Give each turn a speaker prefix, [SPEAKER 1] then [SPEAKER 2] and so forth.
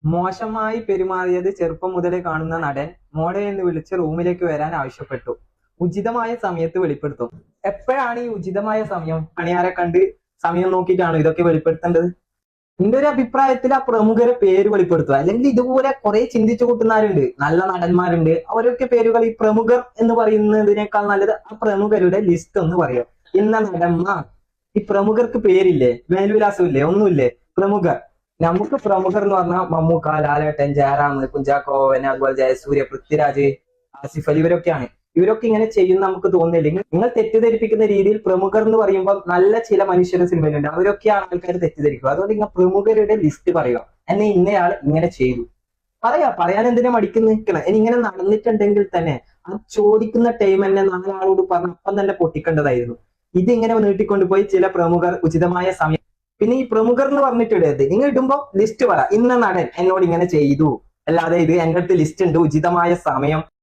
[SPEAKER 1] മോശമായി പെരുമാറിയത് ചെറുപ്പം മുതലേ കാണുന്ന നടൻ മോളെ എന്ന് വിളിച്ച് റൂമിലേക്ക് വരാൻ ആവശ്യപ്പെട്ടു. ഉചിതമായ സമയത്ത് വെളിപ്പെടുത്തും. എപ്പോഴാണ് ഈ ഉചിതമായ സമയം? പണിയാരെ കണ്ട് സമയം നോക്കിയിട്ടാണോ ഇതൊക്കെ വെളിപ്പെടുത്തേണ്ടത്? എന്റെ ഒരു അഭിപ്രായത്തിൽ ആ പ്രമുഖരെ പേര് വെളിപ്പെടുത്തുക. അല്ലെങ്കിൽ ഇതുപോലെ കുറെ ചിന്തിച്ചു കൂട്ടുന്നവരുണ്ട്, നല്ല നടന്മാരുണ്ട്, അവരൊക്കെ പേരുകൾ ഈ പ്രമുഖർ എന്ന് പറയുന്നതിനേക്കാൾ നല്ലത് ആ പ്രമുഖരുടെ ലിസ്റ്റ് ഒന്ന് പറയുക. ഇന്ന നടന്മാർ. ഈ പ്രമുഖർക്ക് പേരില്ലേ, മേൽവിലാസം ഇല്ലേ, ഒന്നുമില്ലേ? പ്രമുഖർ. നമുക്ക് പ്രമുഖർ എന്ന് പറഞ്ഞാൽ മമ്മൂക്ക, ലാലേട്ടൻ, ജയറാം, കുഞ്ചാക്കോ, പിന്നെ അതുപോലെ ജയസൂര്യ, പൃഥ്വിരാജ്, ആസിഫ് അലി, ഇവരൊക്കെയാണ്. ഇവരൊക്കെ ഇങ്ങനെ ചെയ്യുന്ന നമുക്ക് തോന്നുന്നില്ല. നിങ്ങൾ തെറ്റിദ്ധരിപ്പിക്കുന്ന രീതിയിൽ പ്രമുഖർ എന്ന് പറയുമ്പോൾ നല്ല ചില മനുഷ്യരുടെ സിനിമയിലുണ്ട്, അവരൊക്കെയാണ് ആൾക്കാർ തെറ്റിദ്ധരിക്കുക. അതുകൊണ്ട് നിങ്ങൾ പ്രമുഖരുടെ ലിസ്റ്റ് പറയുക. എന്നെ ഇന്നയാൾ ഇങ്ങനെ ചെയ്തു പറയാൻ എന്തിനാ മടിക്കുന്ന? ഇനി ഇങ്ങനെ നടന്നിട്ടുണ്ടെങ്കിൽ തന്നെ ആ ചോദിക്കുന്ന ടൈം തന്നെ നാലാളോട് പറഞ്ഞ് അപ്പം തന്നെ പൊട്ടിക്കേണ്ടതായിരുന്നു. ഇതിങ്ങനെ നീട്ടിക്കൊണ്ട് പോയി ചില പ്രമുഖർ ഉചിതമായ സമയം. പിന്നെ ഈ പ്രമുഖർ എന്ന് പറഞ്ഞിട്ട് ഇടരുത്. നിങ്ങൾ ഇടുമ്പോ ലിസ്റ്റ് പറ, ഇന്ന നടൻ എന്നോട് ഇങ്ങനെ ചെയ്തു, അല്ലാതെ ഇത് എന്റെ അടുത്ത് ലിസ്റ്റ് ഉണ്ട്, ഉചിതമായ സമയം